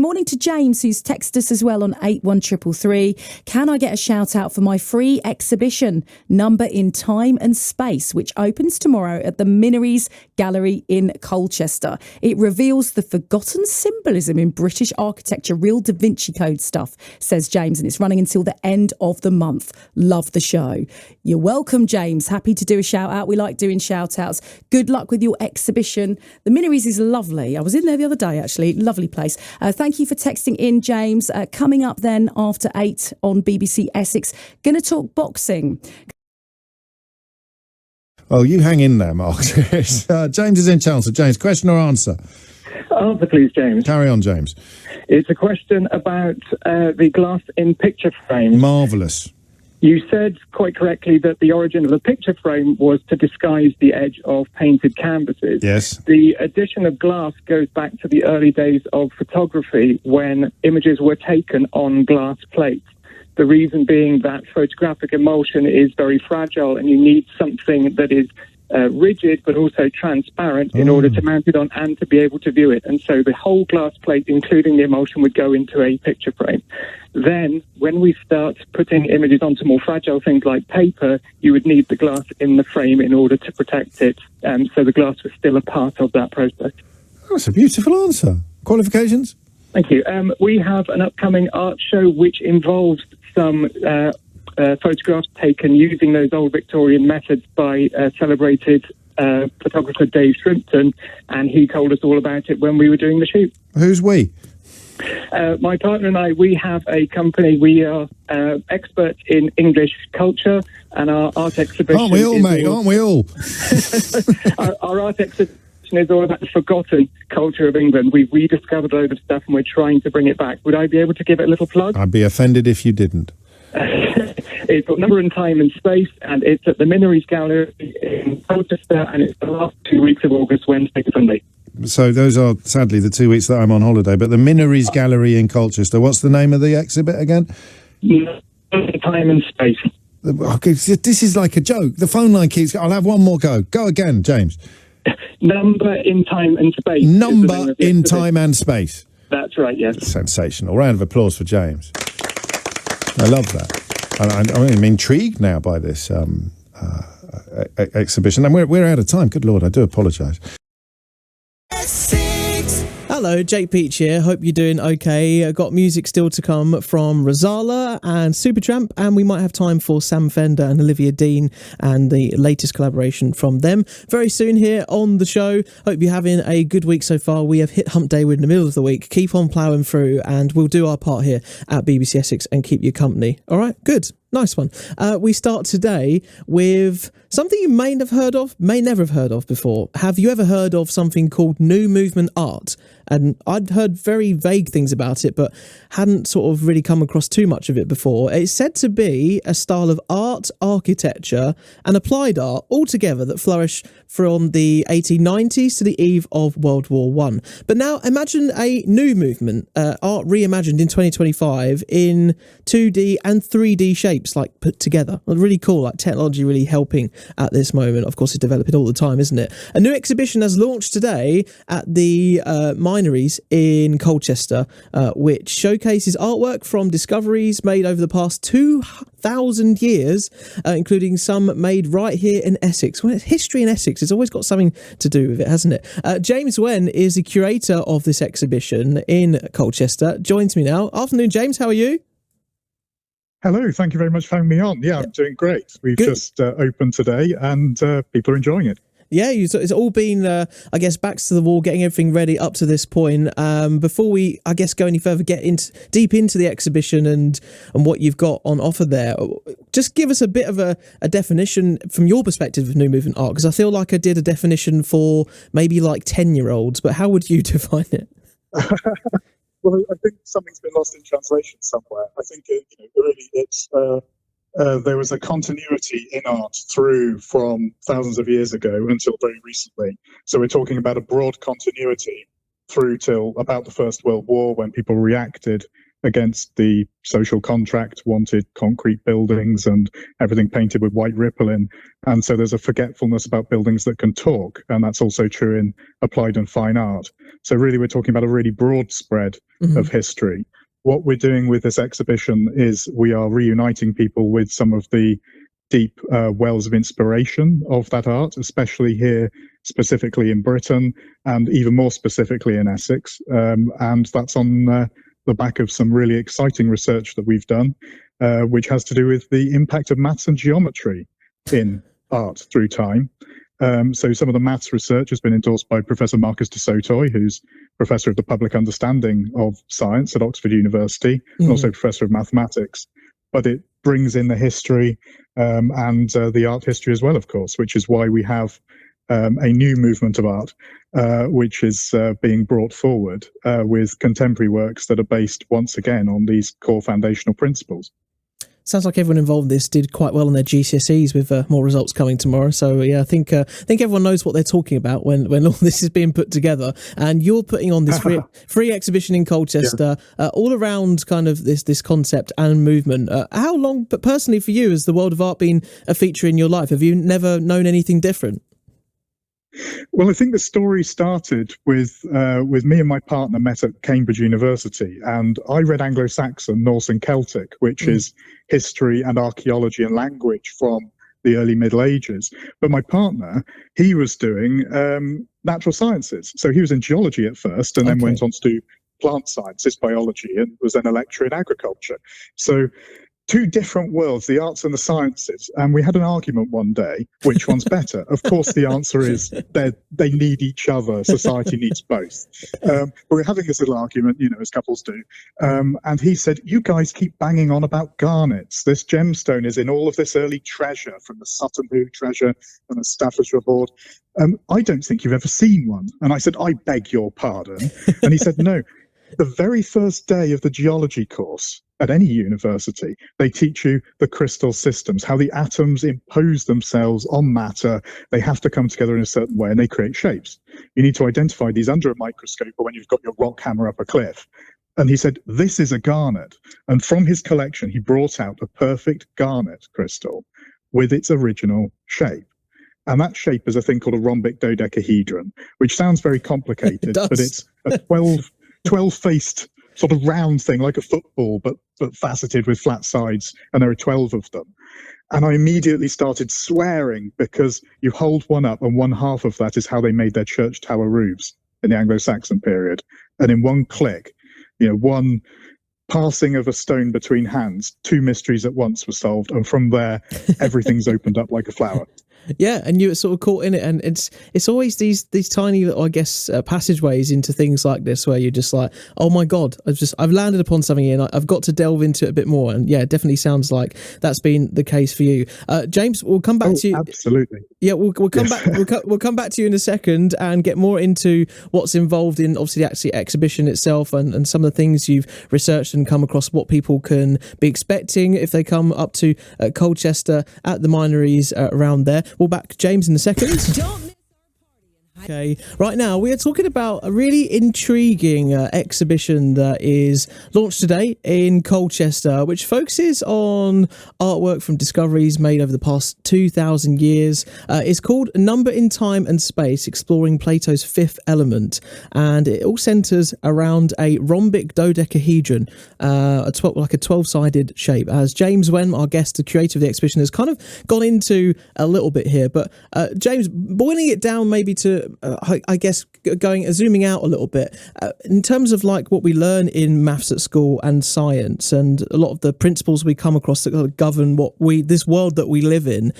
morning to James, who's texted us as well on 81333. Can I get a shout out for my free exhibition, Number in Time and Space, which opens tomorrow at the Minories Gallery in Colchester. It reveals the forgotten symbolism in British architecture, real Da Vinci Code stuff, says James, and it's running until the end of the month. Love the show. You're welcome, James. Happy to do a shout out. We like doing shout outs. Good luck with your exhibition. The Minories is lovely. I was in there the other day, actually. Lovely place. Thank you for texting in, James. Coming up then after 8 on BBC Essex, going to talk boxing. Oh, you hang in there, Mark. James is in Chelmsford. James, question or answer? Answer, please, James. Carry on, James. It's a question about the glass in picture frame. Marvellous. You said quite correctly that the origin of the picture frame was to disguise the edge of painted canvases. Yes. The addition of glass goes back to the early days of photography when images were taken on glass plates. The reason being that photographic emulsion is very fragile and you need something that is rigid but also transparent in order to mount it on and to be able to view it. And so the whole glass plate, including the emulsion, would go into a picture frame. Then, when we start putting images onto more fragile things like paper, you would need the glass in the frame in order to protect it. So the glass was still a part of that process. That's a beautiful answer. Qualifications? Thank you. We have an upcoming art show which involves some photographs taken using those old Victorian methods by celebrated photographer Dave Shrimpton, and he told us all about it when we were doing the shoot. Who's we? My partner and I, we have a company. We are experts in English culture, and our art exhibition... Aren't we all, mate? Aren't we all? Our art exhibition is all about the forgotten culture of England. We've rediscovered a load of stuff, and we're trying to bring it back. Would I be able to give it a little plug? I'd be offended if you didn't. It's got Number in Time and Space, and it's at the Minories Gallery in Colchester, and it's the last 2 weeks of August, Wednesday to Sunday. So those are, sadly, the 2 weeks that I'm on holiday. But the Minories Gallery in Colchester, what's the name of the exhibit again? Number in Time and Space. Okay, this is like a joke. The phone line keeps... I'll have one more go. Go again, James. Number in Time and Space. Number in Time and Space. That's right, yes. Sensational. Round of applause for James. I love that. I'm intrigued now by this exhibition. And we're out of time. Good Lord, I do apologise. Hello, Jake Peach here. Hope you're doing okay. Got music still to come from Rozalla and Supertramp, and we might have time for Sam Fender and Olivia Dean and the latest collaboration from them very soon here on the show. Hope you're having a good week so far. We have hit hump day. We're in the middle of the week. Keep on ploughing through, and we'll do our part here at BBC Essex and keep you company. All right, good. Nice one. We start today with something you may have heard of, may never have heard of before. Have you ever heard of something called New Movement Art? And I'd heard very vague things about it, but hadn't sort of really come across too much of it before. It's said to be a style of art, architecture, and applied art all together that flourished from the 1890s to the eve of World War I. But now imagine a new movement, art reimagined in 2025 in 2D and 3D shapes, like put together. Really cool, like technology really helping at this moment. Of course, it's developing all the time, isn't it? A new exhibition has launched today at the Minories in Colchester, which showcases artwork from discoveries made over the past 2,000 years, including some made right here in Essex. Well, history in Essex has always got something to do with it, hasn't it? James Wen is the curator of this exhibition in Colchester. Joins me now. Afternoon, James. How are you? Hello, thank you very much for having me on. Yeah, I'm doing great. We've just opened today and people are enjoying it. Yeah, it's all been, I guess, backs to the wall, getting everything ready up to this point. Before we, I guess, go any further, get deep into the exhibition and what you've got on offer there, just give us a bit of a definition from your perspective of new movement art, because I feel like I did a definition for maybe like 10-year-olds, but how would you define it? Well, I think something's been lost in translation somewhere. I think there was a continuity in art through from thousands of years ago until very recently. So we're talking about a broad continuity through till about the First World War, when people reacted against the social contract, wanted concrete buildings and everything painted with white ripple. And so there's a forgetfulness about buildings that can talk. And that's also true in applied and fine art. So really, we're talking about a really broad spread of history. What we're doing with this exhibition is we are reuniting people with some of the deep wells of inspiration of that art, especially here, specifically in Britain, and even more specifically in Essex. And that's on the back of some really exciting research that we've done, which has to do with the impact of maths and geometry in art through time. So some of the maths research has been endorsed by Professor Marcus de Sotoy, who's Professor of the Public Understanding of Science at Oxford University, and also Professor of Mathematics. But it brings in the history and the art history as well, of course, which is why we have a new movement of art, which is being brought forward with contemporary works that are based once again on these core foundational principles. Sounds like everyone involved in this did quite well on their GCSEs with more results coming tomorrow. So yeah, I think everyone knows what they're talking about when all this is being put together. And you're putting on this free exhibition in Colchester, all around kind of this concept and movement. How long, but personally for you, has the world of art been a feature in your life? Have you never known anything different? Well, I think the story started with me and my partner met at Cambridge University, and I read Anglo-Saxon, Norse and Celtic, which is history and archaeology and language from the early Middle Ages. But my partner, he was doing natural sciences. So he was in geology at first and then went on to do plant sciences, biology, and was then a lecturer in agriculture. So two different worlds, the arts and the sciences. And we had an argument one day, which one's better? Of course, the answer is they need each other. Society needs both. But we're having this little argument, as couples do. And he said, you guys keep banging on about garnets. This gemstone is in all of this early treasure, from the Sutton Hoo treasure and the Staffordshire hoard. I don't think you've ever seen one. And I said, I beg your pardon. And he said, no. The very first day of the geology course at any university, they teach you the crystal systems, how the atoms impose themselves on matter. They have to come together in a certain way and they create shapes. You need to identify these under a microscope or when you've got your rock hammer up a cliff. And he said, this is a garnet. And from his collection, he brought out a perfect garnet crystal with its original shape. And that shape is a thing called a rhombic dodecahedron, which sounds very complicated, but it's a 12-faced sort of round thing like a football, but faceted with flat sides, and there are 12 of them. And I immediately started swearing because you hold one up and one half of that is how they made their church tower roofs in the Anglo-Saxon period. And in one click, one passing of a stone between hands, two mysteries at once were solved. And from there, everything's opened up like a flower. Yeah, and you were sort of caught in it, and it's always these tiny little, I guess, passageways into things like this where you're just like, oh my god, I've landed upon something here, and I've got to delve into it a bit more. And yeah, it definitely sounds like that's been the case for you, James. We'll come back to you. Absolutely. Yeah, we'll come back. We'll come back to you in a second and get more into what's involved in obviously the exhibition itself and some of the things you've researched and come across, what people can be expecting if they come up to Colchester at the Minories around there. We'll back James in a second. Okay, right now we are talking about a really intriguing exhibition that is launched today in Colchester, which focuses on artwork from discoveries made over the past 2,000 years. It's called Number in Time and Space, Exploring Plato's Fifth Element, and it all centres around a rhombic dodecahedron, like a 12-sided shape, as James Wen, our guest, the curator of the exhibition, has kind of gone into a little bit here. But James, boiling it down maybe to I guess zooming out a little bit in terms of like what we learn in maths at school and science and a lot of the principles we come across that govern this world that we live in.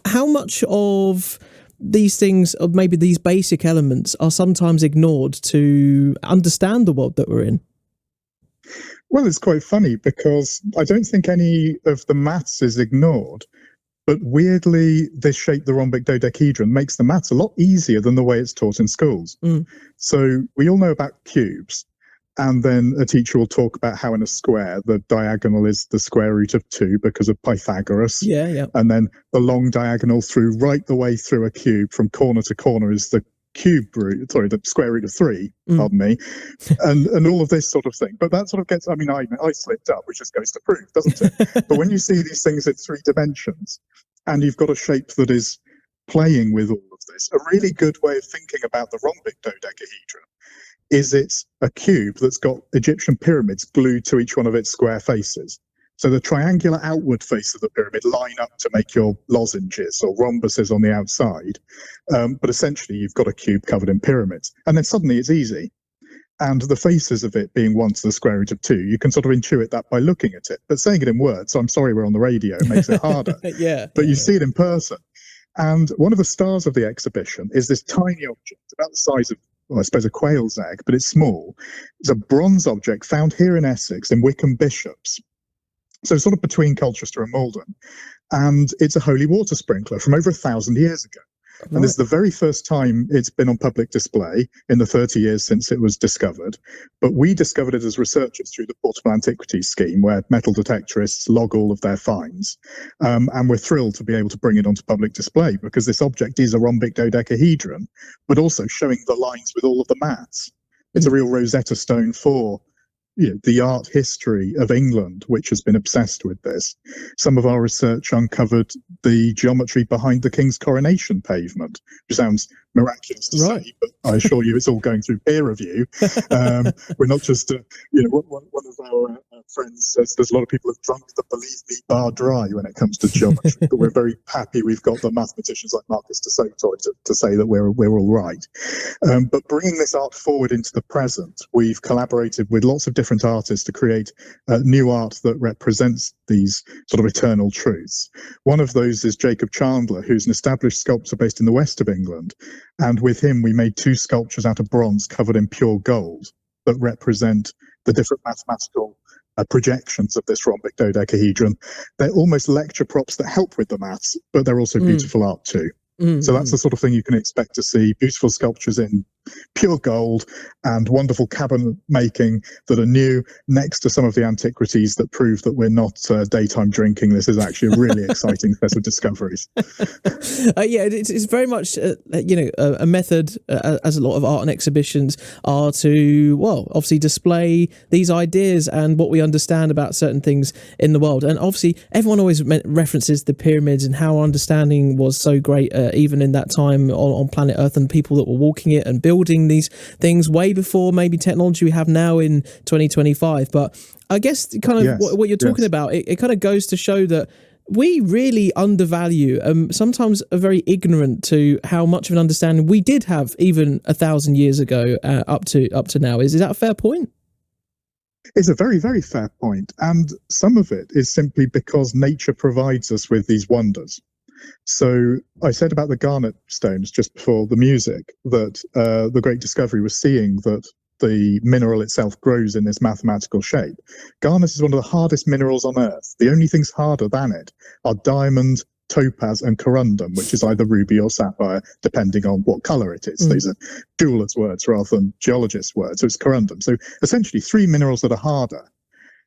How much of these things, or maybe these basic elements, are sometimes ignored to understand the world that we're in? Well, it's quite funny because I don't think any of the maths is ignored. But weirdly, this shape, the rhombic dodecahedron, makes the maths a lot easier than the way it's taught in schools. So we all know about cubes. And then a teacher will talk about how in a square, the diagonal is the square root of 2 because of Pythagoras. Yeah. And then the long diagonal right the way through a cube from corner to corner is the the square root of 3, pardon me, and all of this sort of thing. But that sort of gets, I slipped up, which just goes to proof, doesn't it? But when you see these things in 3 dimensions, and you've got a shape that is playing with all of this, a really good way of thinking about the rhombic dodecahedron is it's a cube that's got Egyptian pyramids glued to each one of its square faces. So the triangular outward face of the pyramid line up to make your lozenges or rhombuses on the outside. But essentially, you've got a cube covered in pyramids. And then suddenly it's easy. And the faces of it being 1 to the square root of 2, you can sort of intuit that by looking at it. But saying it in words, I'm sorry we're on the radio, it makes it harder. But you see it in person. And one of the stars of the exhibition is this tiny object, about the size of, well, I suppose, a quail's egg, but it's small. It's a bronze object found here in Essex, in Wickham Bishops. So sort of between Colchester and Malden. And it's a holy water sprinkler from over 1,000 years ago. Right. And this is the very first time it's been on public display in the 30 years since it was discovered. But we discovered it as researchers through the Portable Antiquities Scheme, where metal detectorists log all of their finds. And we're thrilled to be able to bring it onto public display because this object is a rhombic dodecahedron, but also showing the lines with all of the mats. It's a real Rosetta Stone for the art history of England, which has been obsessed with this. Some of our research uncovered the geometry behind the King's Coronation pavement, which sounds miraculous to say, but I assure you it's all going through peer review. We're not just, one of our friends says there's a lot of people have drunk the believe me bar dry when it comes to geometry, but we're very happy we've got the mathematicians like Marcus de Soto to say that we're all right. But bringing this art forward into the present, we've collaborated with lots of different artists to create new art that represents these sort of eternal truths. One of those is Jacob Chandler, who's an established sculptor based in the west of England. And with him, we made 2 sculptures out of bronze covered in pure gold that represent the different mathematical projections of this rhombic dodecahedron. They're almost lecture props that help with the maths, but they're also beautiful art too. So that's the sort of thing you can expect to see. Beautiful sculptures in pure gold and wonderful cabinet making that are new next to some of the antiquities that prove that we're not daytime drinking. This is actually a really exciting set of discoveries. It's very much, a method, as a lot of art and exhibitions are, to, obviously display these ideas and what we understand about certain things in the world. And obviously everyone always references the pyramids and how our understanding was so great, even in that time on planet Earth, and people that were walking it and building these things way before maybe technology we have now in 2025. But I guess kind of what you're talking about, it kind of goes to show that we really undervalue, sometimes are very ignorant to how much of an understanding we did have even 1,000 years ago up to now. Is that a fair point? It's a very, very fair point. And some of it is simply because nature provides us with these wonders. So I said about the garnet stones just before the music that the great discovery was seeing that the mineral itself grows in this mathematical shape. Garnet is one of the hardest minerals on Earth. The only things harder than it are diamond, topaz and corundum, which is either ruby or sapphire, depending on what colour it is. These are jewellers' words rather than geologists' words. So it's corundum. So essentially 3 minerals that are harder.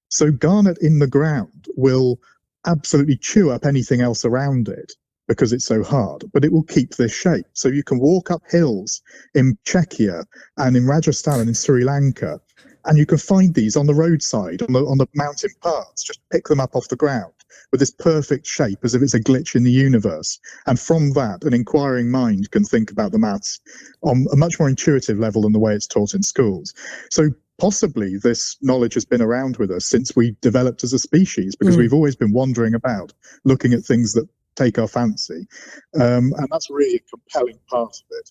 So garnet in the ground will absolutely chew up anything else around it because it's so hard, but it will keep this shape. So you can walk up hills in Czechia and in Rajasthan and in Sri Lanka, and you can find these on the roadside, on the mountain paths, just pick them up off the ground with this perfect shape as if it's a glitch in the universe. And from that, an inquiring mind can think about the maths on a much more intuitive level than the way it's taught in schools. So possibly this knowledge has been around with us since we developed as a species, because we've always been wandering about, looking at things that take our fancy. And that's really a compelling part of it.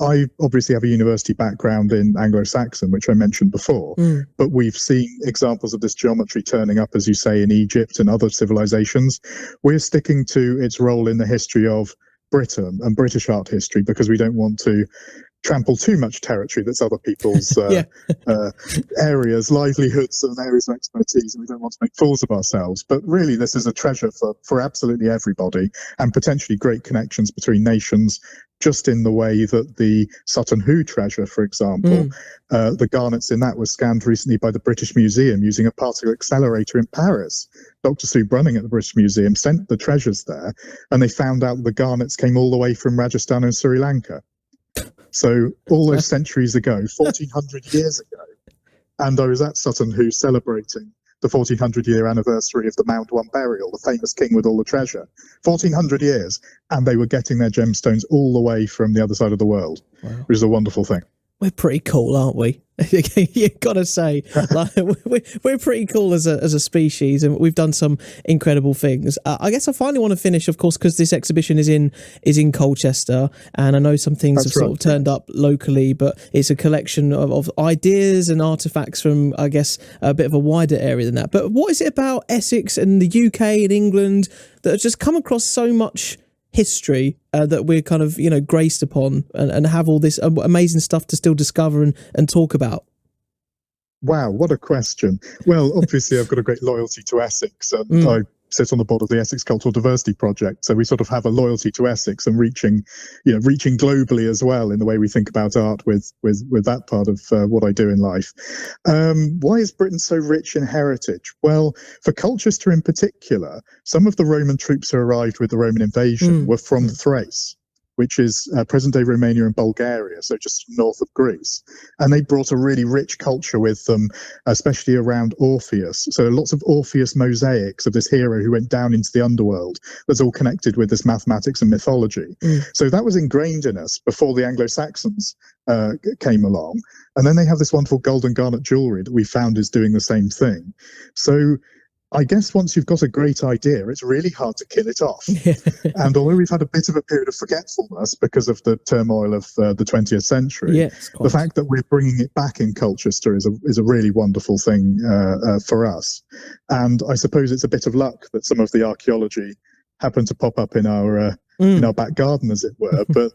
I obviously have a university background in Anglo-Saxon, which I mentioned before, but we've seen examples of this geometry turning up, as you say, in Egypt and other civilizations. We're sticking to its role in the history of Britain and British art history because we don't want to trample too much territory that's other people's areas, livelihoods and areas of expertise, and we don't want to make fools of ourselves. But really, this is a treasure for absolutely everybody, and potentially great connections between nations, just in the way that the Sutton Hoo treasure, for example, the garnets in that were scanned recently by the British Museum using a particle accelerator in Paris. Dr. Sue Brunning at the British Museum sent the treasures there, and they found out that the garnets came all the way from Rajasthan and Sri Lanka. So all those centuries ago, 1400 years ago, and I was at Sutton Hoo celebrating the 1400-year anniversary of the Mound 1 burial, the famous king with all the treasure. 1400 years, and they were getting their gemstones all the way from the other side of the world, which is a wonderful thing. We're pretty cool, aren't we? You've got to say, like, we're pretty cool as a species, and we've done some incredible things. I guess I finally want to finish, of course, because this exhibition is in Colchester, and I know some things have sort of turned up locally, but it's a collection of ideas and artefacts from, I guess, a bit of a wider area than that. But what is it about Essex and the UK and England that has just come across so much history that we're kind of, graced upon and have all this amazing stuff to still discover and talk about? Wow, what a question. Well, obviously I've got a great loyalty to Essex, and I sit on the board of the Essex Cultural Diversity Project, so we sort of have a loyalty to Essex and reaching globally as well in the way we think about art with that part of what I do in life. Why is Britain so rich in heritage? Well, for Colchester in particular, some of the Roman troops who arrived with the Roman invasion were from Thrace, which is present-day Romania and Bulgaria, so just north of Greece. And they brought a really rich culture with them, especially around Orpheus. So lots of Orpheus mosaics of this hero who went down into the underworld that's all connected with this mathematics and mythology. So that was ingrained in us before the Anglo-Saxons came along. And then they have this wonderful gold and garnet jewellery that we found is doing the same thing. So I guess once you've got a great idea, it's really hard to kill it off. And although we've had a bit of a period of forgetfulness because of the turmoil of the 20th century, the fact that we're bringing it back in Colchester is a really wonderful thing for us. And I suppose it's a bit of luck that some of the archaeology happened to pop up in our back garden, as it were. But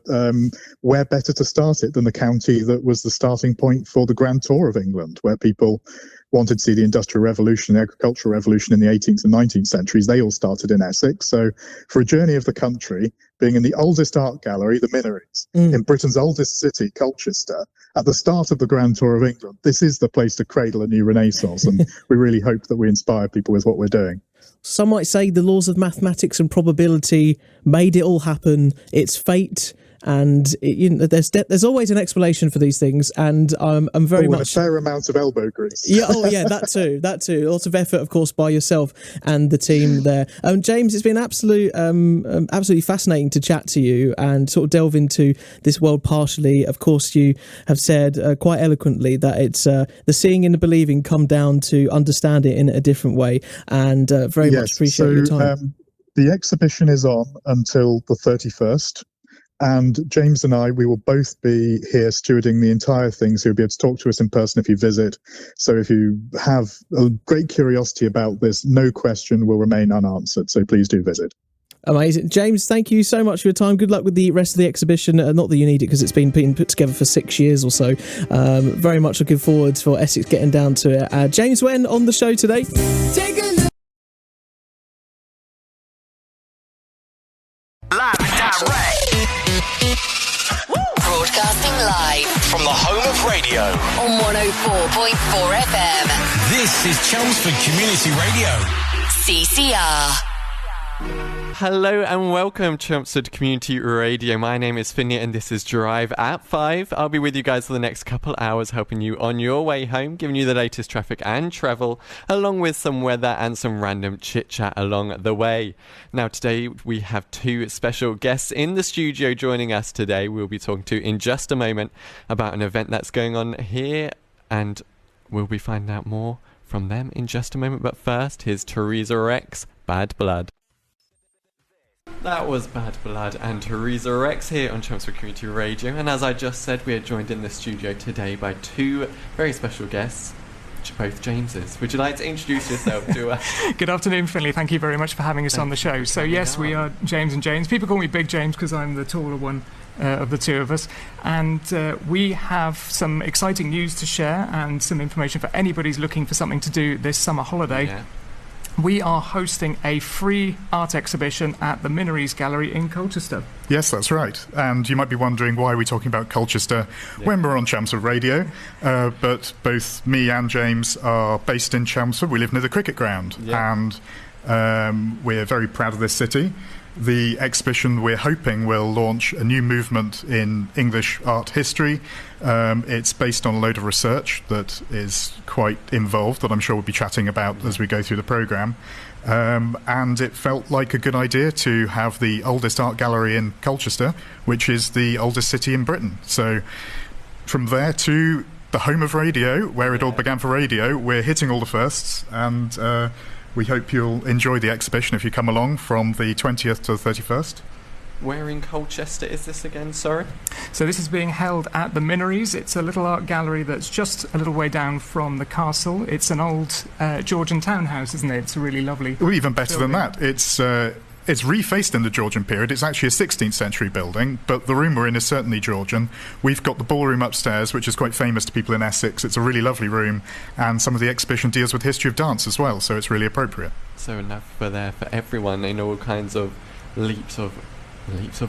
where better to start it than the county that was the starting point for the Grand Tour of England, where people wanted to see the Industrial Revolution, the Agricultural Revolution in the 18th and 19th centuries. They all started in Essex. So for a journey of the country, being in the oldest art gallery, the Minories, in Britain's oldest city, Colchester, at the start of the Grand Tour of England, this is the place to cradle a new renaissance. And we really hope that we inspire people with what we're doing. Some might say the laws of mathematics and probability made it all happen. It's fate. And there's always an explanation for these things, and I'm very much a fair amount of elbow grease. that too. Lots of effort, of course, by yourself and the team there. James, it's been absolutely fascinating to chat to you and sort of delve into this world partially. Of course, you have said quite eloquently that it's the seeing and the believing come down to understand it in a different way, and very much appreciate your time. The exhibition is on until the 31st. And James and I, we will both be here stewarding the entire thing, so you'll be able to talk to us in person if you visit. So if you have a great curiosity about this, no question will remain unanswered. So please do visit. Amazing. James, thank you so much for your time. Good luck with the rest of the exhibition. Not that you need it because it's been put together for 6 years or so. Very much looking forward for Essex getting down to it. James Wen on the show today. Take a look. Live and direct. Broadcasting live from the home of radio on 104.4 FM. This is Chelmsford Community Radio. CCR. Hello and welcome to Chelmsford Community Radio. My name is Finney and this is Drive at 5. I'll be with you guys for the next couple hours, helping you on your way home, giving you the latest traffic and travel, along with some weather and some random chit-chat along the way. Now today we have two special guests in the studio joining us today. We'll be talking to in just a moment about an event that's going on here, and we'll be finding out more from them in just a moment. But first, here's Teresa Rex, Bad Blood. That was Bad Blood and Teresa Rex here on Chelmsford Community Radio, and as I just said, we are joined in the studio today by two very special guests, both Jameses. Would you like to introduce yourself to us? Good afternoon, Finley. Thank you very much for having us on the show. So yes, we are James and James. People call me Big James because I'm the taller one of the two of us, and we have some exciting news to share and some information for anybody who's looking for something to do this summer holiday. Yeah. We are hosting a free art exhibition at the Minories Gallery in Colchester. Yes, that's right. And you might be wondering why we're talking about Colchester when we're on Chelmsford Radio. But both me and James are based in Chelmsford. We live near the cricket ground. And we're very proud of this city. The exhibition, we're hoping, will launch a new movement in English art history. It's based on a load of research that is quite involved, that I'm sure we'll be chatting about as we go through the programme. And it felt like a good idea to have the oldest art gallery in Colchester, which is the oldest city in Britain. So from there to the home of radio, where it all began for radio, we're hitting all the firsts, and we hope you'll enjoy the exhibition if you come along from the 20th to the 31st. Where in Colchester is this again, sorry? So this is being held at the Minories. It's a little art gallery that's just a little way down from the castle. It's an old Georgian townhouse, isn't it? It's really lovely. Well, even better than that. It's refaced in the Georgian period. It's actually a 16th century building, but the room we're in is certainly Georgian. We've got the ballroom upstairs, which is quite famous to people in Essex. It's a really lovely room, and some of the exhibition deals with history of dance as well, so it's really appropriate. So enough for there for everyone in all kinds of leaps of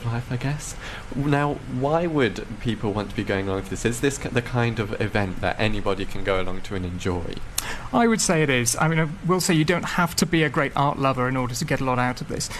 life, I guess. Now, why would people want to be going along to this? Is this the kind of event that anybody can go along to and enjoy? I would say it is. I mean, I will say you don't have to be a great art lover in order to get a lot out of this.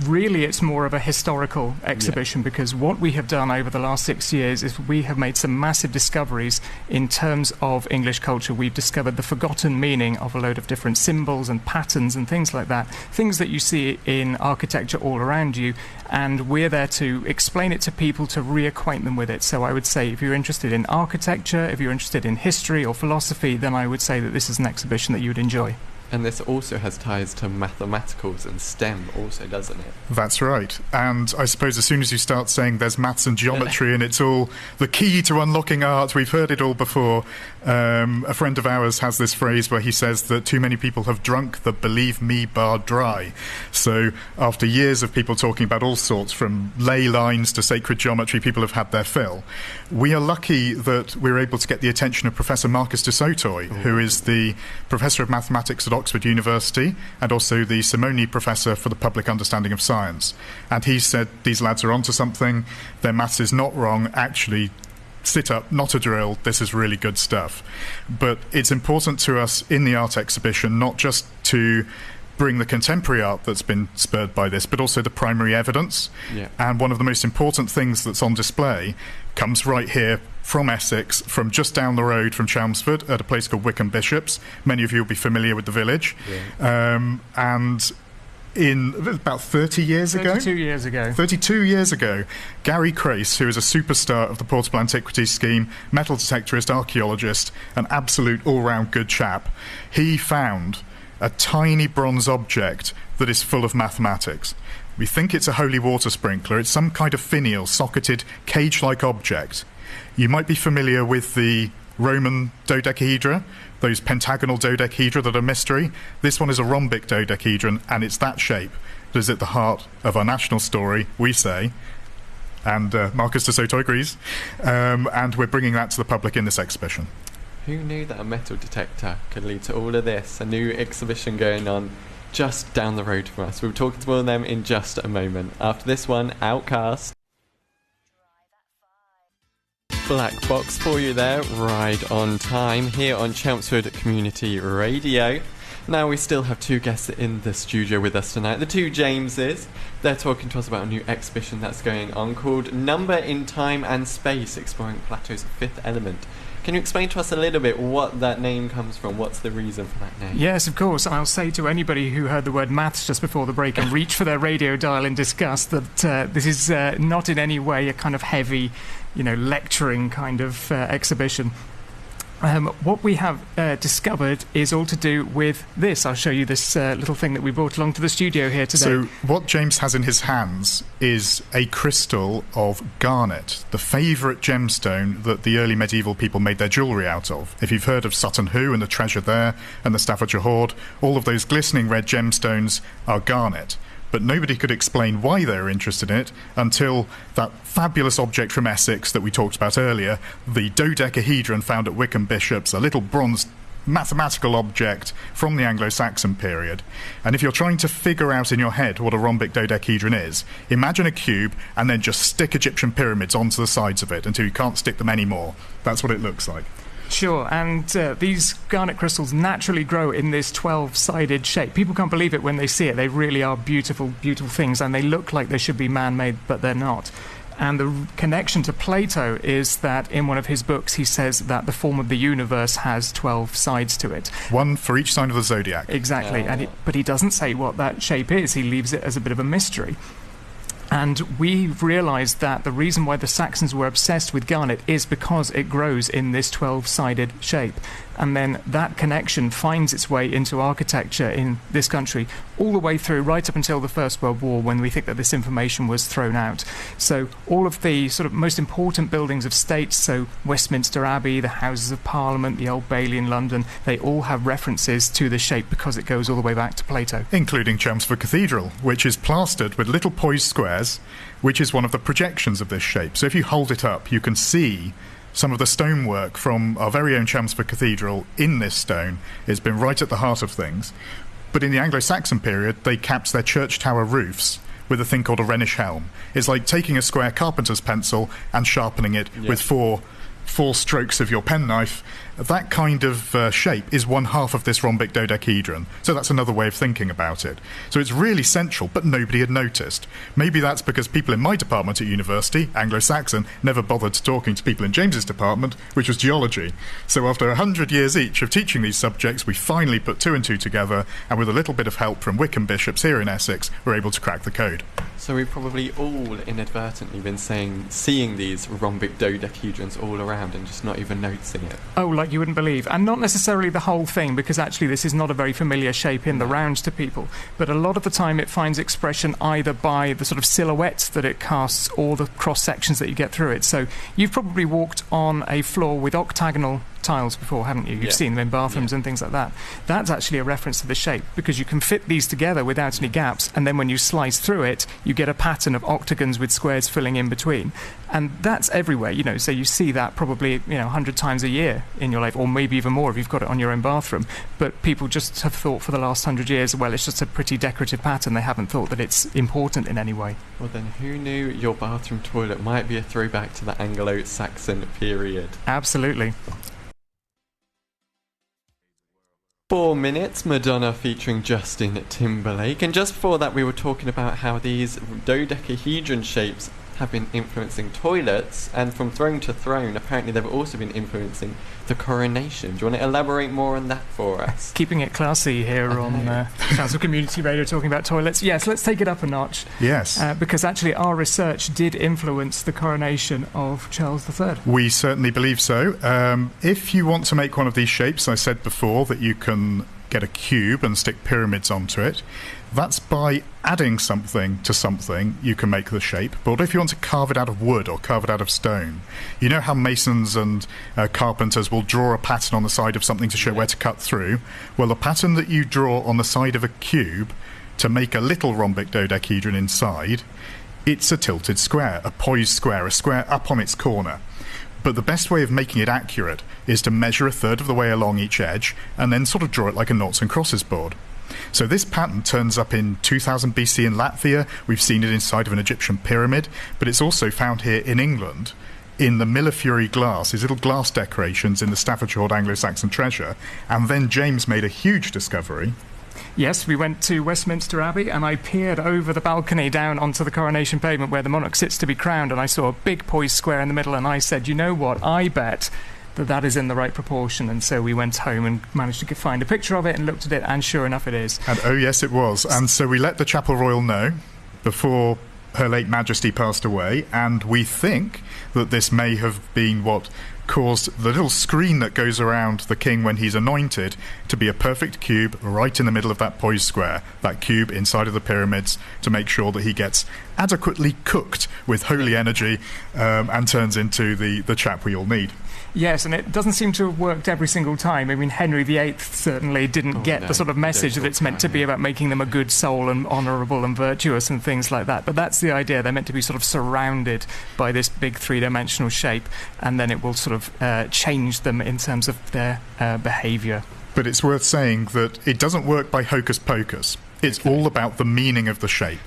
Really, it's more of a historical exhibition, because what we have done over the last 6 years is we have made some massive discoveries in terms of English culture. We've discovered the forgotten meaning of a load of different symbols and patterns and things like that, things that you see in architecture all around you, and we're there to explain it to people, to reacquaint them with it. So I would say if you're interested in architecture, if you're interested in history or philosophy, then I would say that this is an exhibition that you would enjoy. And this also has ties to mathematicals and STEM also, doesn't it? That's right. And I suppose as soon as you start saying there's maths and geometry and it's all the key to unlocking art, we've heard it all before. A friend of ours has this phrase where he says that too many people have drunk the believe me bar dry. So after years of people talking about all sorts, from ley lines to sacred geometry, people have had their fill. We are lucky that we're able to get the attention of Professor Marcus de Sotoy, who is the Professor of Mathematics at Oxford University and also the Simoni Professor for the Public Understanding of Science. And he said these lads are onto something, their maths is not wrong, actually sit up, not a drill, this is really good stuff. But it's important to us in the art exhibition not just to bring the contemporary art that's been spurred by this, but also the primary evidence. Yeah. And one of the most important things that's on display comes right here from Essex, from just down the road from Chelmsford, at a place called Wickham Bishops. Many of you will be familiar with the village. Yeah. And in about 32 years ago, Gary Crace, who is a superstar of the Portable Antiquities Scheme, metal detectorist, archaeologist, an absolute all-round good chap, he found a tiny bronze object that is full of mathematics. We think it's a holy water sprinkler. It's some kind of finial, socketed, cage-like object. You might be familiar with the Roman dodecahedra, those pentagonal dodecahedra that are a mystery. This one is a rhombic dodecahedron, and it's that shape that is at the heart of our national story, we say. And Marcus de Soto agrees. And we're bringing that to the public in this exhibition. Who knew that a metal detector could lead to all of this? A new exhibition going on just down the road from us. We'll talk to more of them in just a moment. After this one, Outcast. Black Box for you there, right on time, here on Chelmsford Community Radio. Now we still have two guests in the studio with us tonight, the two Jameses. They're talking to us about a new exhibition that's going on called Number in Time and Space, exploring Plato's fifth element. Can you explain to us a little bit what that name comes from? What's the reason for that name? Yes, of course. I'll say to anybody who heard the word maths just before the break and reached for their radio dial in disgust that this is not in any way a kind of heavy, lecturing kind of exhibition. What we have discovered is all to do with this. I'll show you this little thing that we brought along to the studio here today. So what James has in his hands is a crystal of garnet, the favourite gemstone that the early medieval people made their jewellery out of. If you've heard of Sutton Hoo and the treasure there and the Staffordshire hoard, all of those glistening red gemstones are garnet. But nobody could explain why they were interested in it until that fabulous object from Essex that we talked about earlier, the dodecahedron found at Wickham Bishops, a little bronze mathematical object from the Anglo-Saxon period. And if you're trying to figure out in your head what a rhombic dodecahedron is, imagine a cube and then just stick Egyptian pyramids onto the sides of it until you can't stick them anymore. That's what it looks like. Sure, and these garnet crystals naturally grow in this 12-sided shape. People can't believe it when they see it. They really are beautiful, beautiful things, and they look like they should be man-made, but they're not. And the connection to Plato is that in one of his books he says that the form of the universe has 12 sides to it. One for each sign of the zodiac. Exactly, but he doesn't say what that shape is. He leaves it as a bit of a mystery. And we've realised that the reason why the Saxons were obsessed with garnet is because it grows in this 12-sided shape. And then that connection finds its way into architecture in this country all the way through, right up until the First World War, when we think that this information was thrown out. So all of the sort of most important buildings of state, so Westminster Abbey, the Houses of Parliament, the Old Bailey in London, they all have references to the shape because it goes all the way back to Plato. Including Chelmsford Cathedral, which is plastered with little poised squares, which is one of the projections of this shape. So if you hold it up, you can see some of the stonework from our very own Chelmsford Cathedral in this stone. It's been right at the heart of things. But in the Anglo-Saxon period, they capped their church tower roofs with a thing called a Rhenish helm. It's like taking a square carpenter's pencil and sharpening it with four strokes of your penknife. That kind of shape is one half of this rhombic dodecahedron. So that's another way of thinking about it. So it's really central, but nobody had noticed. Maybe that's because people in my department at university, Anglo-Saxon, never bothered talking to people in James's department, which was geology. So after 100 years each of teaching these subjects, we finally put two and two together, and with a little bit of help from Wickham bishops here in Essex, we're able to crack the code. So we've probably all inadvertently been seeing these rhombic dodecahedrons all around and just not even noticing it. Oh, like you wouldn't believe. And not necessarily the whole thing, because actually this is not a very familiar shape in the round to people. But a lot of the time it finds expression either by the sort of silhouettes that it casts or the cross-sections that you get through it. So you've probably walked on a floor with octagonal tiles before, haven't you? You've seen them in bathrooms and things like that. That's actually a reference to the shape, because you can fit these together without any gaps, and then when you slice through it, you get a pattern of octagons with squares filling in between. And that's everywhere, you know, so you see that probably, 100 times a year in your life, or maybe even more if you've got it on your own bathroom. But people just have thought for the last 100 years, well, it's just a pretty decorative pattern. They haven't thought that it's important in any way. Well, then who knew your bathroom toilet might be a throwback to the Anglo-Saxon period? Absolutely. 4 minutes, Madonna featuring Justin Timberlake. And just before that, we were talking about how these dodecahedron shapes have been influencing toilets, and from throne to throne, apparently they've also been influencing the coronation. Do you want to elaborate more on that for us? Keeping it classy here on Chelmsford Community Radio, talking about toilets. Yes, let's take it up a notch. Yes. Because actually our research did influence the coronation of Charles III. We certainly believe so. If you want to make one of these shapes, I said before that you can get a cube and stick pyramids onto it. That's by adding something to something, you can make the shape. But if you want to carve it out of wood or carve it out of stone, you know how masons and carpenters will draw a pattern on the side of something to show where to cut through? Well, the pattern that you draw on the side of a cube to make a little rhombic dodecahedron inside, it's a tilted square, a poised square, a square up on its corner. But the best way of making it accurate is to measure a third of the way along each edge and then sort of draw it like a noughts and crosses board. So this pattern turns up in 2000 BC in Latvia. We've seen it inside of an Egyptian pyramid, but it's also found here in England in the Millefiori glass, these little glass decorations in the Staffordshire Hoard Anglo-Saxon treasure. And then James made a huge discovery. Yes, we went to Westminster Abbey and I peered over the balcony down onto the coronation pavement where the monarch sits to be crowned, and I saw a big poised square in the middle, and I said, you know what, I bet that is in the right proportion. And so we went home and managed to find a picture of it and looked at it, and sure enough it is. And oh yes, it was. And so we let the Chapel Royal know before Her late Majesty passed away, and we think that this may have been what caused the little screen that goes around the king when he's anointed to be a perfect cube right in the middle of that poised square, that cube inside of the pyramids, to make sure that he gets adequately cooked with holy energy and turns into the chap we all need. Yes, and it doesn't seem to have worked every single time. I mean, Henry VIII certainly didn't get the sort of message that it's meant to be about making them a good soul and honourable and virtuous and things like that. But that's the idea. They're meant to be sort of surrounded by this big three-dimensional shape, and then it will sort of change them in terms of their behaviour. But it's worth saying that it doesn't work by hocus pocus. It's all about the meaning of the shape.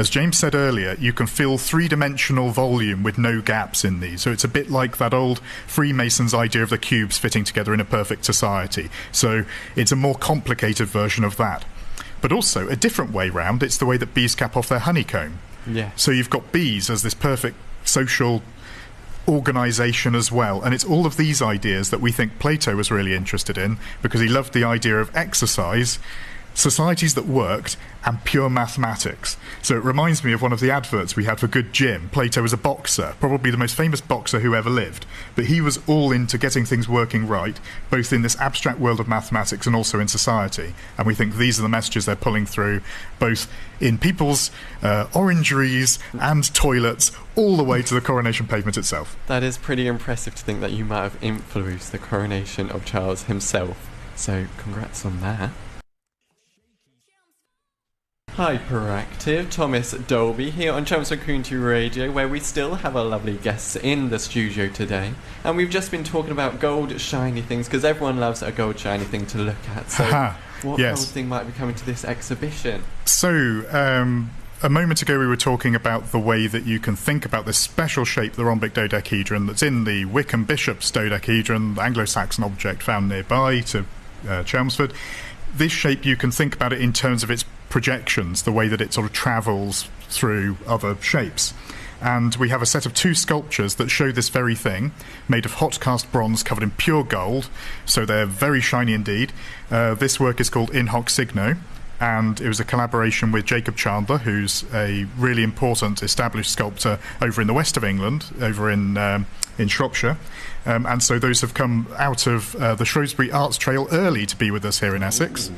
as James said earlier, you can fill three-dimensional volume with no gaps in these. So it's a bit like that old Freemasons idea of the cubes fitting together in a perfect society. So it's a more complicated version of that. But also, a different way round, it's the way that bees cap off their honeycomb. Yeah. So you've got bees as this perfect social organisation as well, and it's all of these ideas that we think Plato was really interested in, because he loved the idea of exercise, societies that worked, and pure mathematics. So it reminds me of one of the adverts we had for Good Gym. Plato was a boxer, probably the most famous boxer who ever lived, but he was all into getting things working right, both in this abstract world of mathematics and also in society. And we think these are the messages they're pulling through, both in people's orangeries and toilets, all the way to the coronation pavement itself. That is pretty impressive to think that you might have influenced the coronation of Charles himself. So congrats on that. Hyperactive, Thomas Dolby here on Chelmsford Community Radio, where we still have our lovely guests in the studio today, and we've just been talking about gold shiny things, because everyone loves a gold shiny thing to look at. So what gold thing might be coming to this exhibition? So a moment ago we were talking about the way that you can think about this special shape, the rhombic dodecahedron, that's in the Wickham Bishop's dodecahedron, the Anglo-Saxon object found nearby to Chelmsford. This shape, you can think about it in terms of its projections, the way that it sort of travels through other shapes. And we have a set of two sculptures that show this very thing, made of hot cast bronze covered in pure gold, so they're very shiny indeed. This work is called In Hoc Signo, and it was a collaboration with Jacob Chandler, who's a really important established sculptor over in the west of England, over in Shropshire. And so those have come out of the Shrewsbury Arts Trail early to be with us here in Essex.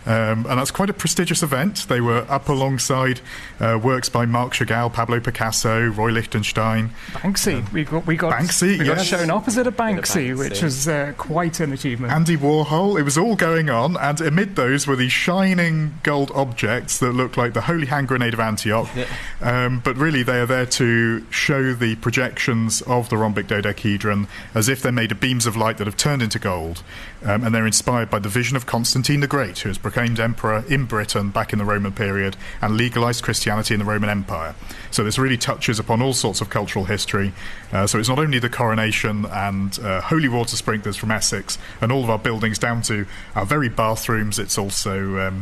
And that's quite a prestigious event. They were up alongside works by Marc Chagall, Pablo Picasso, Roy Lichtenstein. Banksy. We got Banksy, we got shown opposite of Banksy, which was quite an achievement. Andy Warhol. It was all going on, and amid those were these shining gold objects that looked like the holy hand grenade of Antioch. But really they are there to show the projections of the rhombic dodecahedron as if they're made of beams of light that have turned into gold. And they're inspired by the vision of Constantine the Great, who was proclaimed emperor in Britain back in the Roman period and legalised Christianity in the Roman Empire. So this really touches upon all sorts of cultural history. So it's not only the coronation and holy water sprinklers from Essex and all of our buildings down to our very bathrooms, it's also...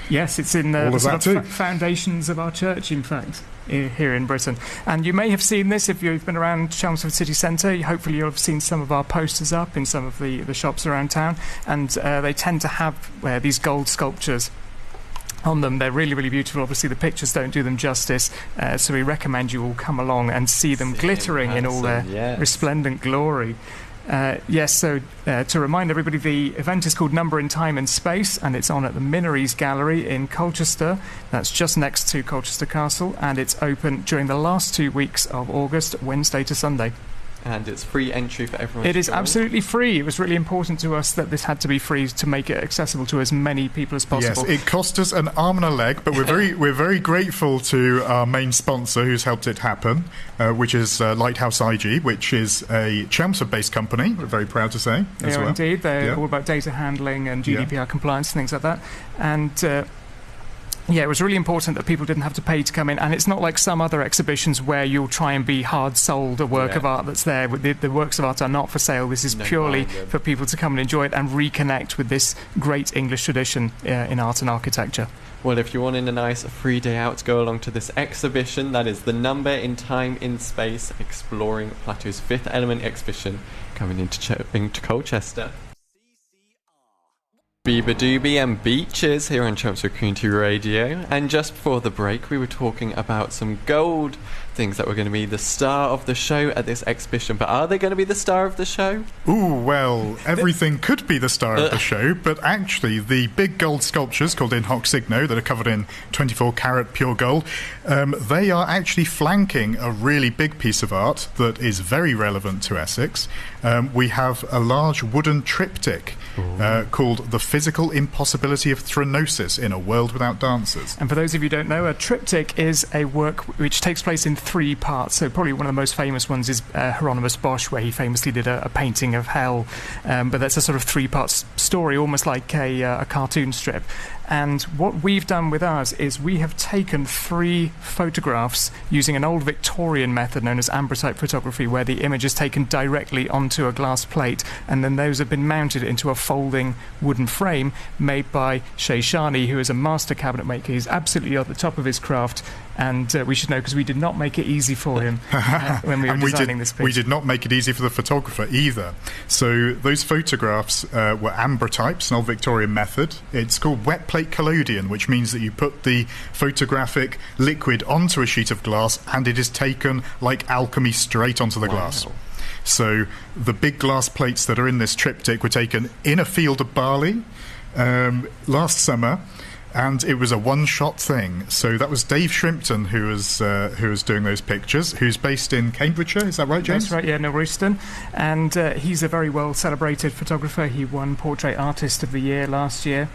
yes, it's in the sort of foundations of our church, in fact, here in Britain. And you may have seen this if you've been around Chelmsford City Centre. Hopefully you'll have seen some of our posters up in some of the shops around town, and they tend to have these gold sculptures on them. They're really, really beautiful. Obviously the pictures don't do them justice, so we recommend you all come along and see them glittering in all their resplendent glory. So to remind everybody, the event is called Number in Time and Space, and it's on at the Minories Gallery in Colchester. That's just next to Colchester Castle, and it's open during the last 2 weeks of August, Wednesday to Sunday. And it's free entry for everyone. It is absolutely free. It was really important to us that this had to be free to make it accessible to as many people as possible. Yes, it cost us an arm and a leg, but we're very grateful to our main sponsor who's helped it happen, which is Lighthouse IG, which is a Chelmsford-based company. We're very proud to say. Yeah, indeed. They're all about data handling and GDPR compliance, things like that. And it was really important that people didn't have to pay to come in, and it's not like some other exhibitions where you'll try and be hard-sold a work of art that's there. The works of art are not for sale. This is purely for people to come and enjoy it and reconnect with this great English tradition in art and architecture. Well, if you're wanting a nice free day out to go along to this exhibition, that is the Number in Time in Space, exploring Plato's Fifth Element exhibition, coming into Colchester. Beaver Doobie and Beaches here on Chelmsford Community Radio. And just before the break, we were talking about some gold things that were going to be the star of the show at this exhibition. But are they going to be the star of the show? Ooh, well, everything could be the star of the show, but actually the big gold sculptures called In Hoc Signo that are covered in 24-carat pure gold, they are actually flanking a really big piece of art that is very relevant to Essex. We have a large wooden triptych called The Physical Impossibility of Thronosis in a World Without Dancers. And for those of you who don't know, a triptych is a work which takes place in 3 parts. So probably one of the most famous ones is Hieronymus Bosch, where he famously did a painting of hell. But that's a sort of 3-part story, almost like a cartoon strip. And what we've done with ours is we have taken 3 photographs using an old Victorian method known as ambrotype photography, where the image is taken directly onto a glass plate, and then those have been mounted into a folding wooden frame made by Shay Shani, who is a master cabinet maker. He's absolutely at the top of his craft, and we should know because we did not make it easy for him when we were designing this piece. We did not make it easy for the photographer either. So those photographs were ambrotypes, an old Victorian method. It's called wet plate collodion, which means that you put the photographic liquid onto a sheet of glass and it is taken like alchemy straight onto the glass. So the big glass plates that are in this triptych were taken in a field of barley last summer. And it was a one-shot thing. So that was Dave Shrimpton who was doing those pictures, who's based in Cambridgeshire. Is that right, James? That's right, yeah, near Royston. And he's a very well-celebrated photographer. He won Portrait Artist of the Year last year.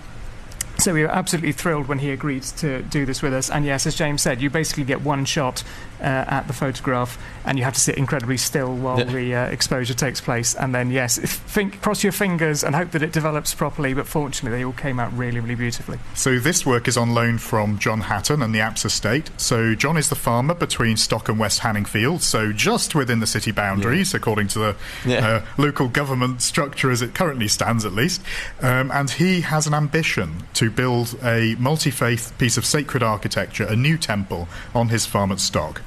So we were absolutely thrilled when he agreed to do this with us. And yes, as James said, you basically get one shot at the photograph, and you have to sit incredibly still while the exposure takes place. And then, yes, cross your fingers and hope that it develops properly. But fortunately, they all came out really, really beautifully. So this work is on loan from John Hatton and the Apps estate. So John is the farmer between Stock and West Hanningfield, so just within the city boundaries, according to the local government structure as it currently stands, at least. And he has an ambition to build a multi-faith piece of sacred architecture, a new temple, on his farm at Stock.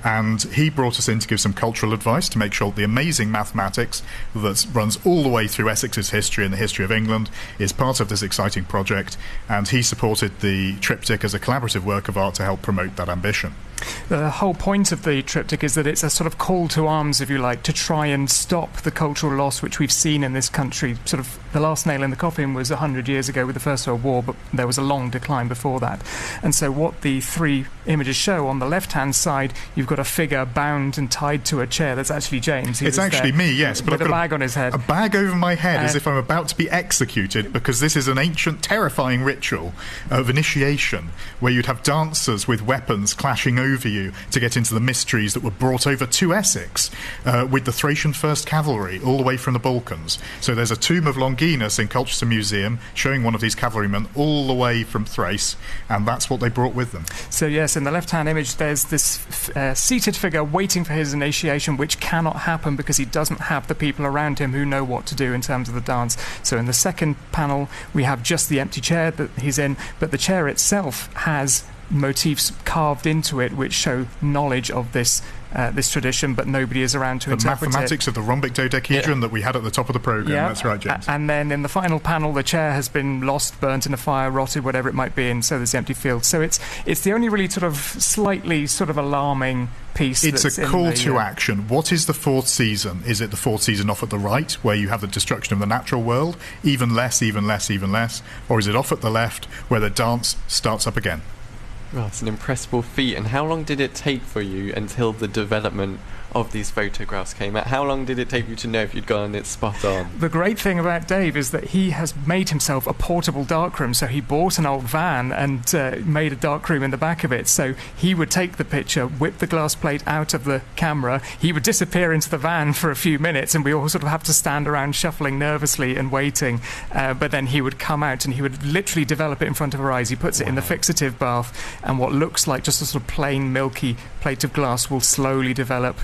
And he brought us in to give some cultural advice to make sure that the amazing mathematics that runs all the way through Essex's history and the history of England is part of this exciting project. And he supported the triptych as a collaborative work of art to help promote that ambition. The whole point of the triptych is that it's a sort of call to arms, if you like, to try and stop the cultural loss which we've seen in this country. Sort of the last nail in the coffin was 100 years ago with the First World War, but there was a long decline before that. And so what the 3 images show, on the left-hand side, you've got a figure bound and tied to a chair. That's actually James. It's actually me, yes. But with a bag on his head. A bag over my head as if I'm about to be executed, because this is an ancient, terrifying ritual of initiation where you'd have dancers with weapons clashing over you to get into the mysteries that were brought over to Essex with the Thracian 1st Cavalry all the way from the Balkans. So there's a tomb of Longinus in Colchester Museum showing one of these cavalrymen all the way from Thrace, and that's what they brought with them. So yes, in the left-hand image there's this seated figure waiting for his initiation, which cannot happen because he doesn't have the people around him who know what to do in terms of the dance. So in the second panel we have just the empty chair that he's in, but the chair itself has motifs carved into it which show knowledge of this tradition, but nobody is around to interpret it. The mathematics of the rhombic dodecahedron that we had at the top of the programme. That's right, James. And then in the final panel, the chair has been lost, burnt in a fire, rotted, whatever it might be, and so there's the empty field. So it's the only really sort of slightly sort of alarming piece. It's a call to action. What is the 4th season? Is it the 4th season off at the right, where you have the destruction of the natural world, even less, even less, even less? Or is it off at the left, where the dance starts up again? Well, it's an impressive feat. And how long did it take for you until the development of these photographs came out? How long did it take you to know if you'd gotten it spot on? The great thing about Dave is that he has made himself a portable darkroom. So he bought an old van and made a darkroom in the back of it. So he would take the picture, whip the glass plate out of the camera, he would disappear into the van for a few minutes, and we all sort of have to stand around shuffling nervously and waiting. But then he would come out and he would literally develop it in front of our eyes. He puts it in the fixative bath, and what looks like just a sort of plain milky plate of glass will slowly develop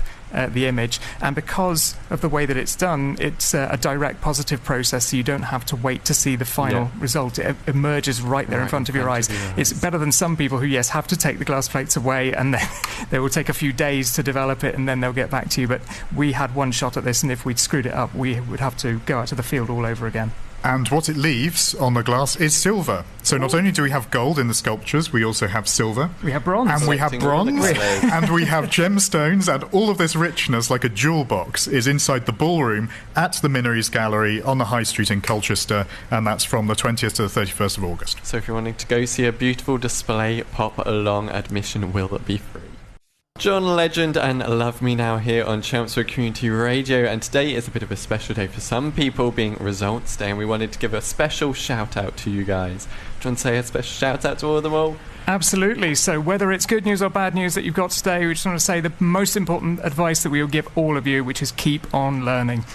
the image. And because of the way that it's done, it's a direct positive process, so you don't have to wait to see the final result. It emerges right there in front of your eyes. It's better than some people who, yes, have to take the glass plates away and then they will take a few days to develop it and then they'll get back to you. But we had one shot at this, and if we'd screwed it up, we would have to go out to the field all over again. And what it leaves on the glass is silver. So not only do we have gold in the sculptures, we also have silver. We have bronze. And we have bronze. And we have gemstones. And all of this richness, like a jewel box, is inside the ballroom at the Minories Gallery on the High Street in Colchester. And that's from the 20th to the 31st of August. So if you're wanting to go see a beautiful display, pop along. Admission will be free. John Legend and Love Me Now here on Chelmsford Community Radio, and today is a bit of a special day for some people, being Results Day, and we wanted to give a special shout out to you guys. Do you want to say a special shout out to all of them all? Absolutely. So whether it's good news or bad news that you've got today, we just want to say the most important advice that we will give all of you, which is keep on learning.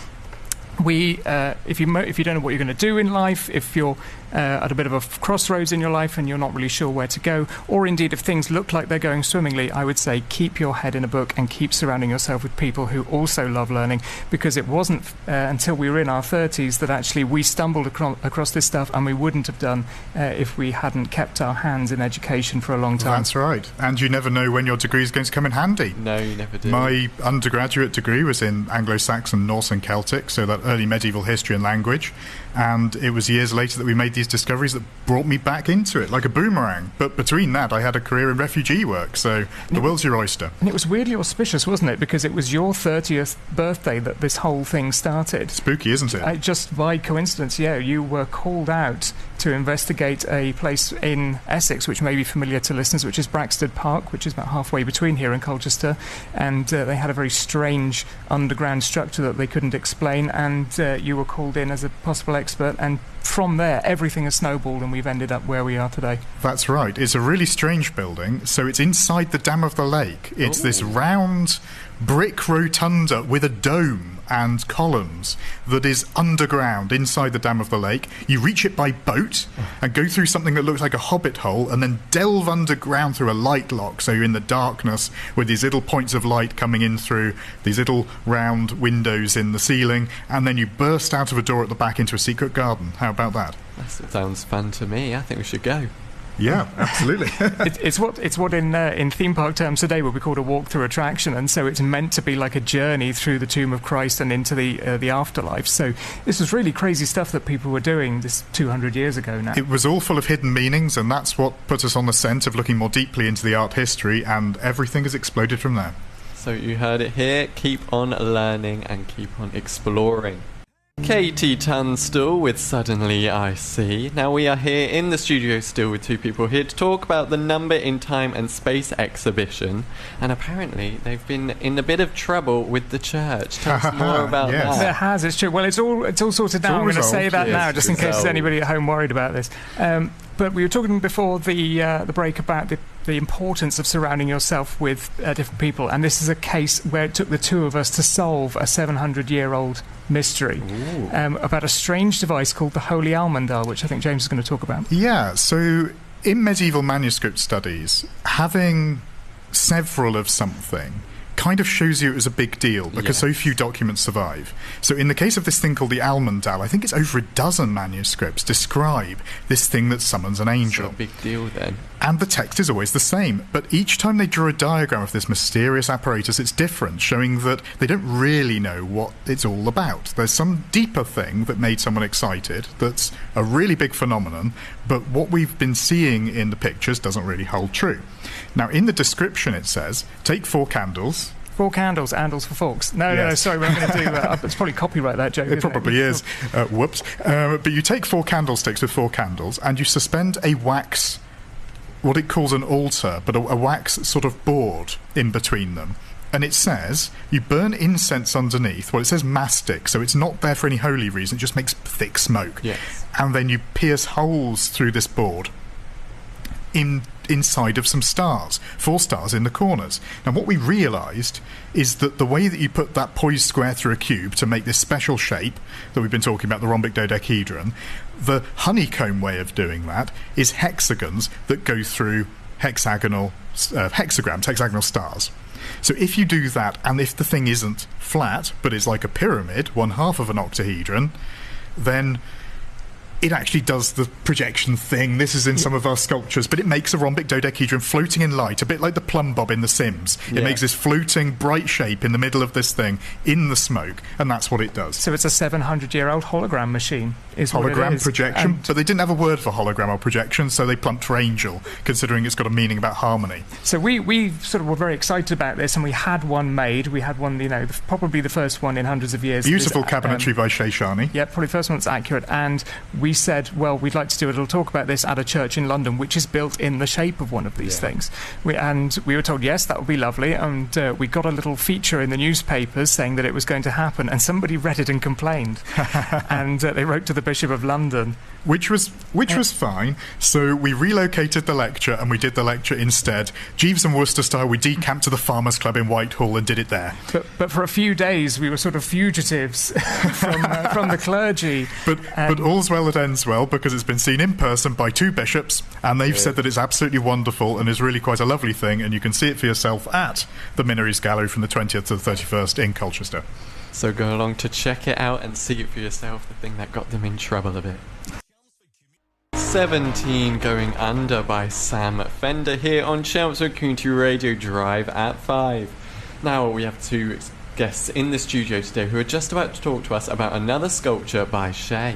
if you don't know what you're going to do in life, if you're at a bit of a crossroads in your life and you're not really sure where to go, or indeed if things look like they're going swimmingly, I would say keep your head in a book and keep surrounding yourself with people who also love learning, because it wasn't until we were in our 30s that actually we stumbled across this stuff, and we wouldn't have done if we hadn't kept our hands in education for a long time. That's right. And you never know when your degree is going to come in handy. No, you never do. My undergraduate degree was in Anglo-Saxon, Norse and Celtic, so that early medieval history and language, and it was years later that we made these discoveries that brought me back into it like a boomerang. But between that, I had a career in refugee work, so the world's your oyster. And it was weirdly auspicious, wasn't it? Because it was your 30th birthday that this whole thing started. Spooky, isn't it? Just by coincidence, yeah. You were called out to investigate a place in Essex, which may be familiar to listeners, which is Braxted Park, which is about halfway between here and Colchester. And they had a very strange underground structure that they couldn't explain, and you were called in as a possible expert, and from there everything has snowballed and we've ended up where we are today. That's right. It's a really strange building. So it's inside the dam of the lake. It's this round brick rotunda with a dome and columns that is underground inside the dam of the lake. You reach it by boat and go through something that looks like a hobbit hole and then delve underground through a light lock, so you're in the darkness with these little points of light coming in through these little round windows in the ceiling, and then you burst out of a door at the back into a secret garden. How about that? That sounds fun to me. I think we should go. Yeah, absolutely. It's what in theme park terms today would be called a walk-through attraction, and so it's meant to be like a journey through the tomb of Christ and into the afterlife. So this was really crazy stuff that people were doing this 200 years ago now. It was all full of hidden meanings, and that's what put us on the scent of looking more deeply into the art history, and everything has exploded from there. So you heard it here. Keep on learning and keep on exploring. Katie Tunstall with Suddenly I See. Now we are here in the studio still with two people here to talk about the Number in Time and Space exhibition, and apparently they've been in a bit of trouble with the church. Tell us more about Yes. that. It has, it's true. Well, it's all sorted now. I'm going to say that now, just in case there's anybody at home worried about this. But we were talking before the break about the importance of surrounding yourself with different people, and this is a case where it took the two of us to solve a 700-year-old mystery about a strange device called the Holy Almandal, which I think James is going to talk about. Yeah, so in medieval manuscript studies, having several of something kind of shows you it was a big deal because so few documents survive. So in the case of this thing called the Almandal, I think it's over a dozen manuscripts describe this thing that summons an angel. It's a big deal then. And the text is always the same, but each time they draw a diagram of this mysterious apparatus, it's different, showing that they don't really know what it's all about. There's some deeper thing that made someone excited that's a really big phenomenon, but what we've been seeing in the pictures doesn't really hold true. Now, in the description it says, take 4 candles. 4 candles, handles for forks. No, sorry, we're not going to do that. It's probably copyright that joke. It probably is. Whoops. But you take 4 candlesticks with 4 candles and you suspend a wax, what it calls an altar, but a wax sort of board in between them. And it says you burn incense underneath. Well, it says mastic, so it's not there for any holy reason. It just makes thick smoke. Yes. And then you pierce holes through this board inside of some stars, 4 stars in the corners. Now what we realised is that the way that you put that poised square through a cube to make this special shape that we've been talking about, the rhombic dodecahedron, the honeycomb way of doing that is hexagons that go through hexagonal stars. So if you do that, and if the thing isn't flat but is like a pyramid, 1/2 of an octahedron, then it actually does the projection thing. This is in some of our sculptures, but it makes a rhombic dodecahedron floating in light, a bit like the plumb bob in The Sims. It makes this floating bright shape in the middle of this thing in the smoke, and that's what it does. So it's a 700-year-old hologram machine. Hologram projection, but they didn't have a word for hologram or projection, so they plumped for angel, considering it's got a meaning about harmony. So we sort of were very excited about this, and we had one made. We had one, probably the first one in hundreds of years. Beautiful cabinetry by Sheshani. Yeah, probably the first one that's accurate, and we said, well, we'd like to do a little talk about this at a church in London, which is built in the shape of one of these things. We were told, yes, that would be lovely, and we got a little feature in the newspapers saying that it was going to happen, and somebody read it and complained. And they wrote to the Bishop of London. Which was fine. So we relocated the lecture, and we did the lecture instead. Jeeves and Worcester style, we decamped to the Farmers Club in Whitehall and did it there. But for a few days, we were sort of fugitives from the clergy. But all's well that ends well, because it's been seen in person by 2 bishops, and they've said that it's absolutely wonderful and is really quite a lovely thing, and you can see it for yourself at the Minories Gallery from the 20th to the 31st in Colchester. So go along to check it out and see it for yourself, the thing that got them in trouble a bit. 17 Going Under by Sam Fender here on Chelmsford Community Radio Drive at 5. Now we have 2 guests in the studio today who are just about to talk to us about another sculpture by Shay.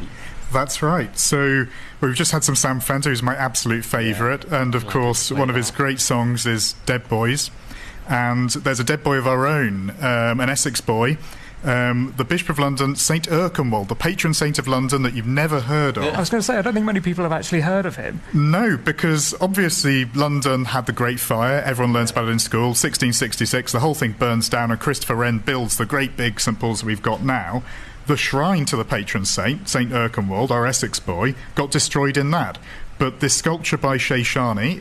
That's right. So we've just had some Sam Fender, who's my absolute favourite, and of course one of his great songs is Dead Boys. And there's a dead boy of our own, an Essex boy, the Bishop of London, St Erkenwald, the patron saint of London that you've never heard of. I was going to say, I don't think many people have actually heard of him. No, because obviously London had the Great Fire. Everyone learns about it in school. 1666, the whole thing burns down, and Christopher Wren builds the great big St Paul's that we've got now. The shrine to the patron saint, St Erkenwald, our Essex boy, got destroyed in that. But this sculpture by Shay Sharney,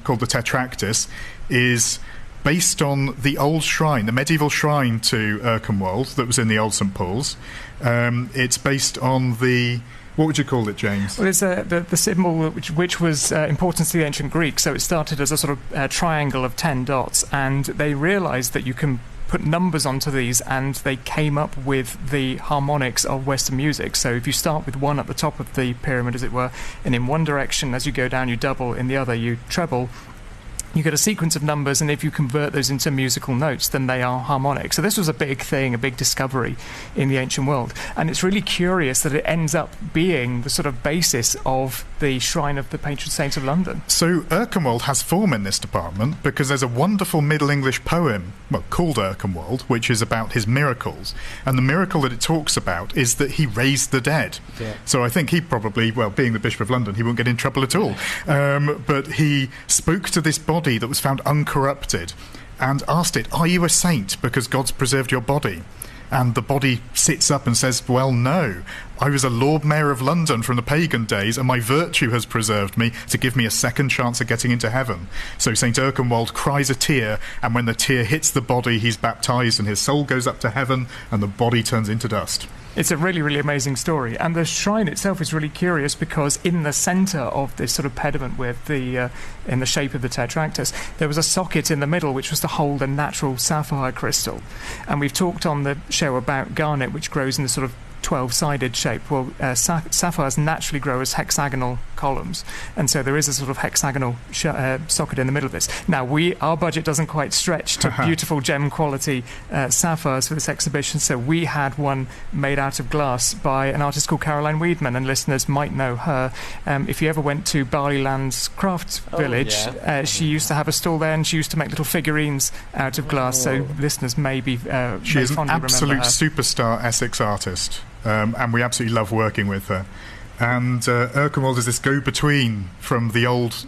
called the Tetractys, is based on the old shrine, the medieval shrine to Erkenwald that was in the old St Paul's. It's based on the... What would you call it, James? Well, it's the symbol which was important to the ancient Greeks. So it started as a sort of triangle of 10 dots, and they realised that you can put numbers onto these, and they came up with the harmonics of Western music. So if you start with 1 at the top of the pyramid, as it were, and in one direction, as you go down, you double, in the other, you treble, you get a sequence of numbers, and if you convert those into musical notes, then they are harmonic. So this was a big thing, a big discovery in the ancient world. And it's really curious that it ends up being the sort of basis of the Shrine of the Patron Saint of London. So Erkenwald has form in this department because there's a wonderful Middle English poem, called Erkenwald, which is about his miracles. And the miracle that it talks about is that he raised the dead. Yeah. So I think he probably, being the Bishop of London, he won't get in trouble at all. But he spoke to this body that was found uncorrupted and asked it, "Are you a saint because God's preserved your body?" And the body sits up and says, "Well, no. I was a Lord Mayor of London from the pagan days, and my virtue has preserved me to give me a second chance at getting into heaven." So St Erkenwald cries a tear, and when the tear hits the body, he's baptised, and his soul goes up to heaven, and the body turns into dust. It's a really, really amazing story. And the shrine itself is really curious because in the centre of this sort of pediment with the in the shape of the Tetractys, there was a socket in the middle which was to hold a natural sapphire crystal. And we've talked on the show about garnet, which grows in the sort of 12-sided shape. Well, sapphires naturally grow as hexagonal columns, and so there is a sort of hexagonal socket in the middle of this. Now, our budget doesn't quite stretch to beautiful gem quality sapphires for this exhibition, so we had one made out of glass by an artist called Caroline Weedman, and listeners might know her. If you ever went to Barleyland's craft village, she used to have a stall there, and she used to make little figurines out of glass, so listeners may be she is an absolute superstar Essex artist. And we absolutely love working with her. And Erkenwald is this go-between from the old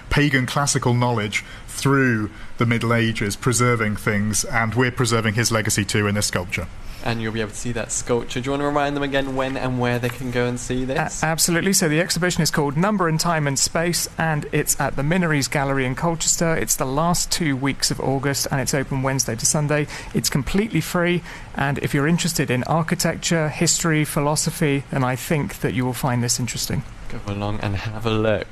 pagan classical knowledge through the Middle Ages, preserving things, and we're preserving his legacy too in this sculpture. And you'll be able to see that sculpture. Do you want to remind them again when and where they can go and see this? Absolutely. So the exhibition is called Number and Time and Space, and it's at the Minories Gallery in Colchester. It's the last 2 weeks of August, and it's open Wednesday to Sunday. It's completely free, and if you're interested in architecture, history, philosophy, then I think that you will find this interesting. Go along and have a look.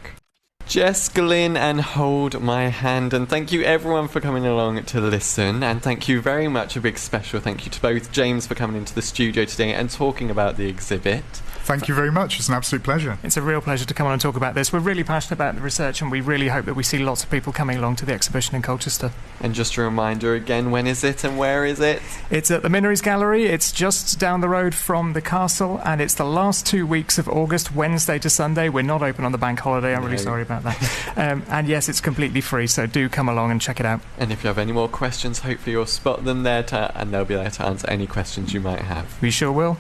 Jess Glynn and Hold My Hand, and thank you everyone for coming along to listen, and thank you very much, a big special thank you to both James for coming into the studio today and talking about the exhibit. Thank you very much. It's an absolute pleasure. It's a real pleasure to come on and talk about this. We're really passionate about the research, and we really hope that we see lots of people coming along to the exhibition in Colchester. And just a reminder again, when is it and where is it? It's at the Minories Gallery. It's just down the road from the castle, and it's the last 2 weeks of August, Wednesday to Sunday. We're not open on the bank holiday. I'm really sorry about that. And yes, it's completely free, so do come along and check it out. And if you have any more questions, hopefully you'll spot them there, and they'll be there to answer any questions you might have. We sure will.